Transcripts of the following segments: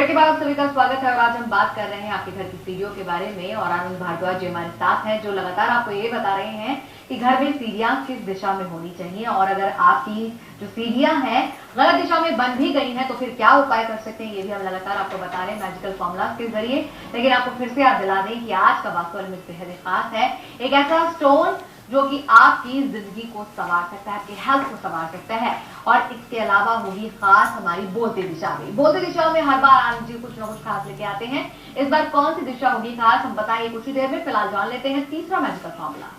Break के बाद आप सभी का स्वागत है और आज हम बात कर रहे हैं आपके घर की सीढ़ियों के बारे में और आनंद भारद्वाज जी हमारे साथ हैं जो लगातार आपको ये बता रहे हैं कि घर में सीढ़ियां किस दिशा में होनी चाहिए और अगर आपकी जो सीढ़ियां हैं गलत दिशा में बन भी गई हैं तो फिर क्या उपाय कर सकते हैं, ये भी हम लगातार आपको बता रहे हैं मैजिकल फॉर्मूला के जरिए। लेकिन आपको फिर से याद दिला दें कि आज का वास्तु एलिमेंट बेहद खास है, एक ऐसा स्टोन जो कि आपकी जिंदगी को संवार सकता है, आपकी हेल्थ को संवार सकता है और इसके अलावा होगी खास हमारी बोलती दिशा में। बोलती दिशा में हर बार आनंद जी कुछ ना कुछ खास लेके आते हैं। इस बार कौन सी दिशा होगी खास हम बताएंगे कुछ ही देर में। फिलहाल जान लेते हैं तीसरा मैजिकल फॉर्मूला।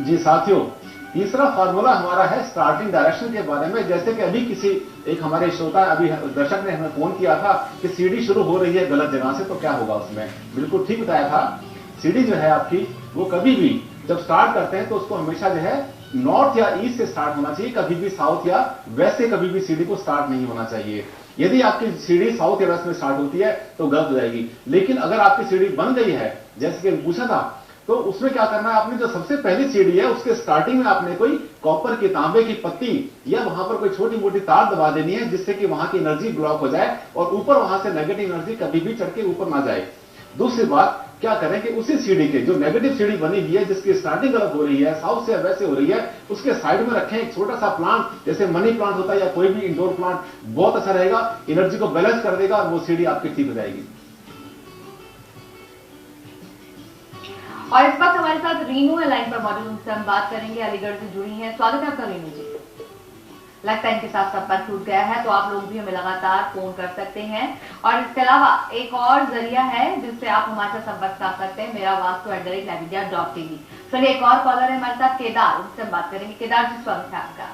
जी साथियों, तीसरा फार्मूला हमारा है स्टार्टिंग डायरेक्शन के बारे में। जैसे कि अभी एक हमारे श्रोता अभी दर्शक ने हमें फोन किया था कि सीढ़ी शुरू हो रही है गलत जगह से, तो क्या होगा उसमें। बिल्कुल ठीक बताया था। सीढ़ी जो है आपकी वो कभी भी जब स्टार्ट करते हैं तो उसको हमेशा जो है नॉर्थ या ईस्ट से स्टार्ट होना चाहिए, कभी भी साउथ या वेस्ट से कभी भी सीढ़ी को स्टार्ट नहीं होना चाहिए। यदि आपकी सीढ़ी साउथ या वेस्ट में स्टार्ट होती है तो गलत हो जाएगी। लेकिन अगर आपकी सीढ़ी बन गई है जैसे कि पूछा था, तो उसमें क्या करना है, आपने जो सबसे पहली सीढ़ी है उसके स्टार्टिंग में आपने कोई कॉपर की तांबे की पत्ती या वहां पर कोई छोटी मोटी तार दबा देनी है जिससे कि वहां की एनर्जी ब्लॉक हो जाए और ऊपर वहां से नेगेटिव एनर्जी कभी भी चढ़ के ऊपर ना जाए। दूसरी बात क्या करें कि उसी सीढ़ी के जो नेगेटिव सीढ़ी बनी हुई है जिसकी स्टार्टिंग गलत हो रही है, साउथ से वैसे हो रही है, उसके साइड में रखें एक छोटा सा प्लांट, जैसे मनी प्लांट होता है या कोई भी इंडोर प्लांट, बहुत अच्छा रहेगा, एनर्जी को बैलेंस कर देगा और वो सीढ़ी आपकी ठीक हो जाएगी। और इस वक्त हमारे साथ रीनू है लाइन पर मौजूद, उनसे हम बात करेंगे, अलीगढ़ से जुड़ी हैं। स्वागत है आपका रीनू जी। लगता है इनके साथ संपर्क टूट गया है, तो आप लोग भी हमें लगातार फोन कर सकते हैं और इसके अलावा एक और जरिया है जिससे आप हमारे साथ संपर्क कर सकते हैं, मेरा वास्तु@lavidia.tv। चलिए एक और कॉलर है हमारे साथ, केदार, उनसे हम बात करेंगे। केदार जी स्वागत है आपका।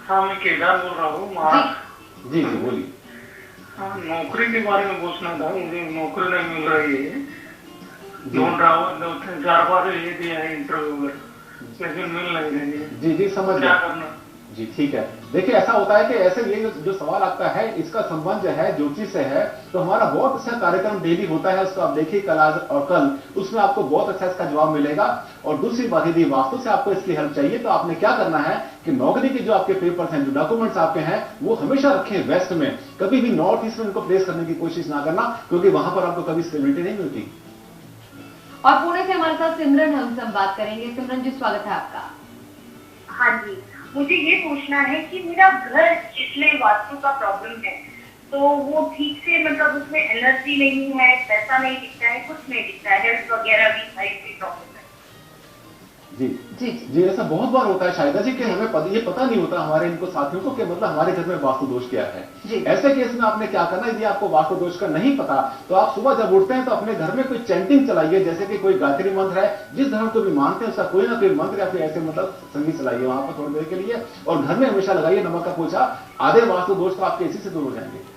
हाँ, मैं केदार बोल रहा हूँ। जी जी बोलिए। नौकरी के बारे में पूछना था, मुझे नौकरी नहीं मिल रही है, ढूंढ रहा हूँ, 2-4 बार ये दिया है इंटरव्यू पर, लेकिन मिल नहीं रही है। जी जी समझ क्या गया। करना। जी ठीक है। देखिए ऐसा होता है कि ऐसे ये जो सवाल आपका है इसका संबंध जो है ज्योतिष से है, तो हमारा बहुत अच्छा कार्यक्रम डेली होता है, उसको आप देखिए कल आज और कल, उसमें आपको बहुत अच्छा इसका जवाब मिलेगा। और दूसरी बात, यदि वास्तु से आपको इसकी हेल्प चाहिए तो आपने क्या करना है कि नौकरी के जो आपके पेपर्स हैं, जो डॉक्यूमेंट्स आपके हैं, वो हमेशा रखें वेस्ट में, कभी भी नॉर्थ ईस्ट में इनको प्लेस करने की कोशिश ना करना, क्योंकि वहां पर आपको कभी स्टेबिलिटी नहीं मिलती। और पुणे से हमारे साथ सिमरन है, उनसे हम बात करेंगे। सिमरन जी स्वागत है आपका। हाँ जी, मुझे ये पूछना है कि मेरा घर जिसमें वास्तु का प्रॉब्लम है, तो वो ठीक से मतलब उसमें एनर्जी नहीं है, पैसा नहीं दिखता है, कुछ नहीं दिखता है, हेल्थ वगैरह भी सारी प्रॉब्लम है। जी जी जी ऐसा बहुत बार होता है शायदा जी कि हमें ये पता नहीं होता हमारे इनको साथियों को कि मतलब हमारे घर में वास्तु दोष क्या है। ऐसे केस में आपने क्या करना है, यदि आपको वास्तु दोष का नहीं पता तो आप सुबह जब उठते हैं तो अपने घर में कोई चैंटिंग चलाइए, जैसे कि कोई गायत्री मंत्र है, जिस धर्म को भी मानते हैं उसका कोई ना कोई मंत्र या फिर ऐसे मतलब संगीत चलाइए वहां पर थोड़ी देर के लिए, और घर में हमेशा लगाइए नमक का पोछा। आधे वास्तु दोष तो आपके इसी से दूर हो जाएंगे।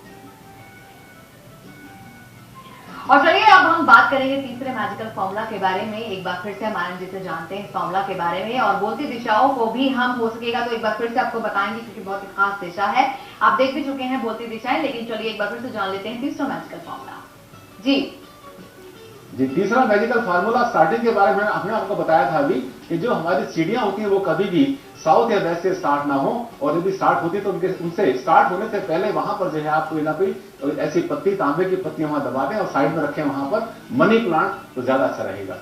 और चलिए अब हम बात करेंगे तीसरे मैजिकल फॉर्मूला के बारे में। एक बार फिर से हम आनंद जी से जानते हैं इस फॉर्मूला के बारे में और बोलती दिशाओं को भी हम हो सकेगा तो एक बार फिर से आपको बताएंगे क्योंकि बहुत ही खास दिशा है, आप देख भी चुके हैं बोलती दिशाएं, लेकिन चलिए एक बार फिर से जान लेते हैं तीसरा मैजिकल फॉर्मूला। जी जी तीसरा मैजिकल फार्मूला स्टार्टिंग के बारे में हमने आपको बताया था अभी कि जो हमारी सीढ़ियां होती हैं वो कभी भी साउथ या वेस्ट से स्टार्ट ना हो, और यदि स्टार्ट होती है तो उनसे स्टार्ट होने से पहले वहां पर जो है आप कोई ना कोई ऐसी पत्ती, तांबे की पत्तियां वहां दबा दें और साइड में रखें वहां पर मनी प्लांट, तो ज्यादा अच्छा रहेगा।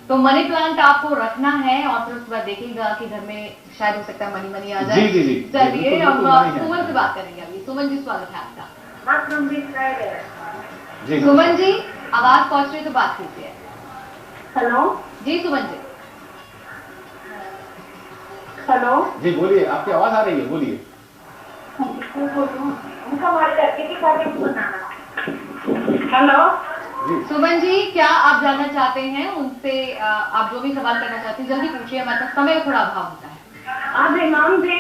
तो मनी प्लांट आपको रखना है और फिर उसके बाद देखिएगा कि घर में शायद हो सकता है मनी आ जाए। जी जी जी चलिए हम सुमन से बात करेंगे अभी। सुमन जी स्वागत है आपका। जी सुमन जी आवाज पहुंच रही तो बात कीजिए। हेलो जी सुमन जी। हेलो जी बोलिए, आपकी आवाज आ रही है, बोलिए। उनका हमारे लड़के के बारे में बताना। हेलो सुमन जी, क्या आप जानना चाहते हैं उनसे? आप जो भी सवाल करना चाहते हैं जल्दी पूछिए, हमारे पास समय का थोड़ा अभाव होता है। आप इमाम दे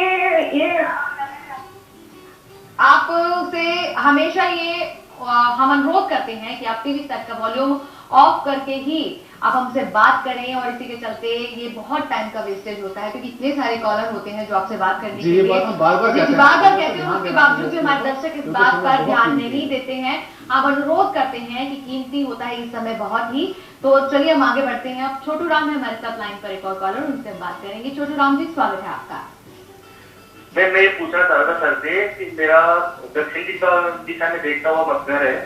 ये आपसे हमेशा ये हम अनुरोध करते हैं कि आप टीवी सेट का वॉल्यूम ऑफ करके ही आप हमसे बात करें, और इसी के चलते ये बहुत टाइम का वेस्टेज होता है क्योंकि इतने सारे कॉलर होते हैं जो आपसे बात करने के लिए बार बार कहते हैं, उसके बावजूद भी हमारे दर्शक इस बात पर ध्यान नहीं देते हैं। आप अनुरोध करते हैं कि कीमती होता है इस समय बहुत ही। तो चलिए हम आगे बढ़ते हैं। अब छोटू राम है हमारे साथ लाइन पर, एक और कॉलर, उनसे हम बात करेंगे। छोटू राम जी, स्वागत है आपका। मैं ये पूछना चाह रहा था सर से कि मेरा दक्षिण दिशा में देखता हुआ मकघर है।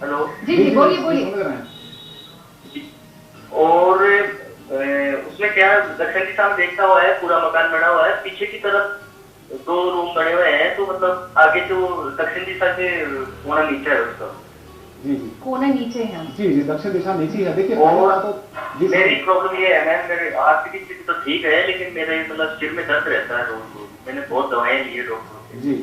हेलो जी जी, बोलिए। और उसमें क्या दक्षिण दिशा में देखता हुआ है, पूरा मकान बना हुआ है, पीछे की तरफ 2 रूम बने हुए हैं, तो मतलब आगे जो दक्षिण दिशा से कोना नीचे है उसका। जी कोना नीचे है। जी दक्षिण दिशा नीचे है। देखिए मेरी प्रॉब्लम ये है मैम, मेरे आर्थिक स्थिति तो ठीक है लेकिन मेरे मतलब सिर में दर्द रहता है रोज। मैंने बहुत दवाएं ली है डॉक्टर से।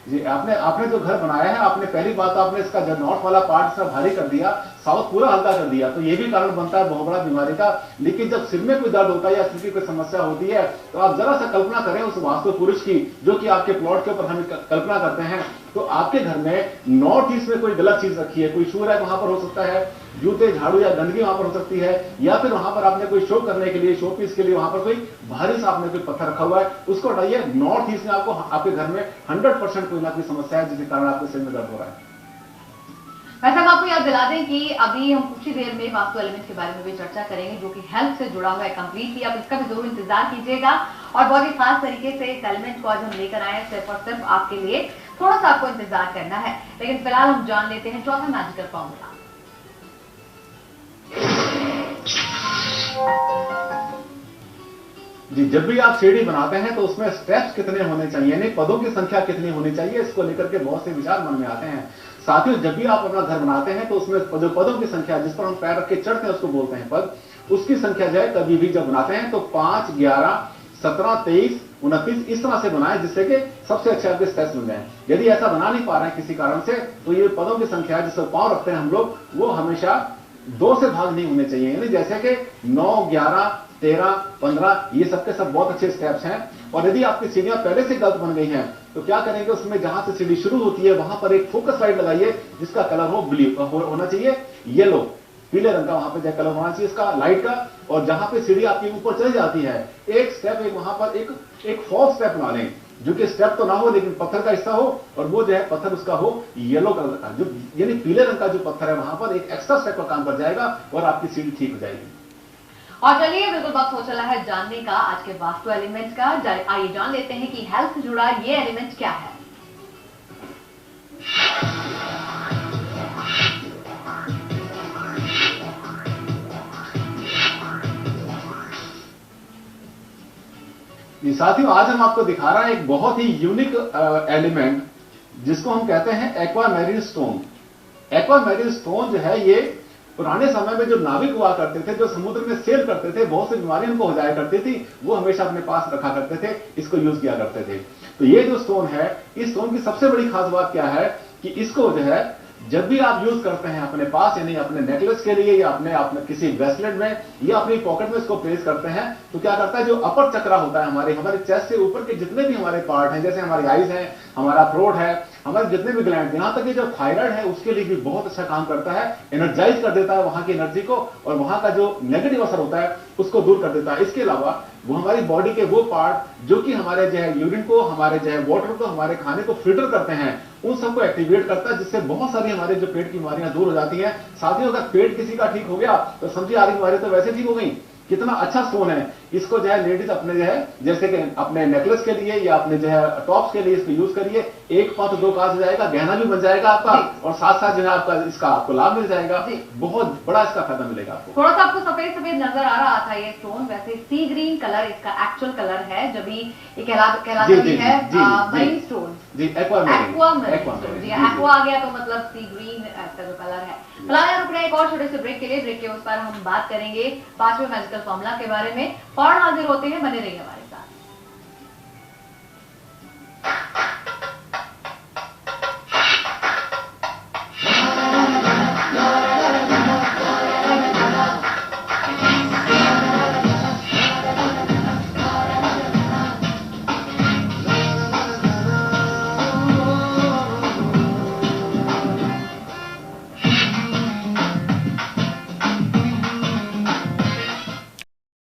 जी आपने जो घर बनाया है, आपने पहली बात आपने इसका जो नॉर्थ वाला पार्ट इसका भारी कर दिया, साउथ पूरा हल्का कर दिया, तो ये भी कारण बनता है बहुत बड़ा बीमारी का। लेकिन जब सिर में कोई दर्द होता है या सिर की कोई समस्या होती है, तो आप जरा सा कल्पना करें उस वास्तु पुरुष की जो कि आपके प्लॉट के ऊपर हम कल्पना करते हैं, तो आपके घर में नॉर्थ ईस्ट में कोई गलत चीज रखी है, कोई शू रैक वहां पर हो सकता है, जूते झाड़ू या गंदगी वहां पर हो सकती है, या फिर वहां पर आपने कोई शो करने के लिए, शो पीस के लिए वहां पर कोई भारी सा आपने कोई पत्थर रखा हुआ है, उसको हटाइए। नॉर्थ ईस्ट में आपको आपके घर में 100% कोई ना कोई समस्या है जिसके कारण आपके सिर में दर्द हो रहा है। वैसे हम आपको याद दिला दें कि अभी हम कुछ ही देर में वास्तु एलिमेंट के बारे में भी चर्चा करेंगे जो कि हेल्थ से जुड़ा हुआ है कंप्लीटली। आप इसका भी जरूर इंतजार कीजिएगा, और बहुत ही खास तरीके से इस एलिमेंट को आज हम लेकर आए हैं सिर्फ और सिर्फ आपके लिए। थोड़ा सा आपको इंतजार करना है, लेकिन फिलहाल हम जान लेते हैं चौथा मैजिकल फॉर्मूला। जी जब भी आप सीढ़ी बनाते हैं तो उसमें स्टेप्स कितने होने चाहिए, यानी पदों की संख्या कितनी होनी चाहिए, इसको लेकर के बहुत से विचार मन में आते हैं। साथियों, जब भी आप अपना घर बनाते हैं तो उसमें जो पदों की संख्या जिस पर हम पैर रख के चढ़ते हैं उसको बोलते हैं पद, उसकी संख्या जो है कभी भी जब बनाते हैं तो 5, 11, 17, 23, 29 इस तरह से बनाएं जिससे कि सबसे अच्छे आपके स्टेप्स मिल जाए। यदि ऐसा बना नहीं पा रहे हैं किसी कारण से, तो ये पदों की संख्या जिससे पांव रखते हैं हम लोग, वो हमेशा 2 से भाग नहीं होने चाहिए, यानी जैसे कि 9, 11, 13, 15 ये सबके सब बहुत अच्छे स्टेप्स हैं। और यदि आपकी सीढ़ियां पहले से गलत बन गई हैं तो क्या करेंगे, उसमें जहां से सीढ़ी शुरू होती है वहां पर एक फोकस लाइट लगाइए जिसका कलर हो ब्लू होना चाहिए, येलो, पीले रंग का वहां पर कलर होना चाहिए इसका लाइट का। और जहां पे सीढ़ी आपकी ऊपर चली जाती है, एक स्टेप एक वहां पर एक फॉल्स स्टेप बना लें, जो कि स्टेप तो ना हो लेकिन पत्थर का हिस्सा हो, और वो जो है पत्थर उसका हो येलो कलर का, जो यानी पीले रंग का जो पत्थर है वहां पर एक एक्स्ट्रा स्टेप का काम कर जाएगा और आपकी सीढ़ी ठीक हो जाएगी। और चलिए बिल्कुल वक्त हो चला है जानने का आज के वास्तु एलिमेंट का। आइए जान लेते हैं कि हेल्थ से जुड़ा ये एलिमेंट क्या है। साथियों, आज हम आपको दिखा रहे हैं एक बहुत ही यूनिक एलिमेंट जिसको हम कहते हैं एक्वामैरिन स्टोन। एक्वामैरिन स्टोन जो है ये पुराने समय में जो नाविक हुआ करते थे, जो समुद्र में सेल करते थे, बहुत सी बीमारियां उनको हो जाया करती थी, वो हमेशा अपने पास रखा करते थे, इसको यूज किया करते थे। तो ये जो स्टोन है, इस स्टोन की सबसे बड़ी खास बात क्या है कि इसको जो है जब भी आप यूज करते हैं अपने पास, यानी अपने नेकलेस के लिए या अपने किसी ब्रेसलेट में या अपनी पॉकेट में इसको प्लेस करते हैं, तो क्या करता है, जो अपर चक्रा होता है हमारे चेस्ट से ऊपर के जितने भी हमारे पार्ट हैं, जैसे हमारी आईज है, हमारा थ्रोट है, हमारे जितने भी ग्लैंड, यहां तक कि जो थायराइड है उसके लिए भी बहुत अच्छा काम करता है, एनर्जाइज कर देता है वहां की एनर्जी को, और वहां का जो नेगेटिव असर होता है उसको दूर कर देता है। इसके अलावा वो हमारी बॉडी के वो पार्ट जो कि हमारे जो है यूरिन को, हमारे जो है वाटर को, हमारे खाने को फिल्टर करते हैं, उन सबको एक्टिवेट करता है, जिससे बहुत सारी हमारे जो पेट की बीमारियां दूर हो जाती हैं। साथियों, अगर पेट किसी का ठीक हो गया तो समझिए आधी बीमारी तो वैसे ठीक हो गई। कितना अच्छा स्टोन है, इसको जो है लेडीज अपने जो है जैसे कि अपने नेकलेस के लिए या अपने जो है टॉप्स के लिए इसको यूज करिए, 1 पांच 2 काज हो जाएगा, गहना भी बन जाएगा आपका, और साथ साथ जो है आपका इसका आपको लाभ मिल जाएगा, बहुत बड़ा इसका फायदा मिलेगा आपको। थोड़ा सा आपको सफेद सफेद नजर आ रहा था ये स्टोन, वैसे सी ग्रीन कलर इसका एक्चुअल कलर है, जब ये कहलाता है मरीन स्टोन जी, एक्वा आ गया तो मतलब सी ग्रीन का जो कलर है। फिलहाल रुक रहे हैं एक और छोटे से ब्रेक के लिए। ब्रेक के उस पर हम बात करेंगे 5वें मैजिकल फॉर्मूला के बारे में। फौरन हाजिर होते हैं, बने रहिए हमारे।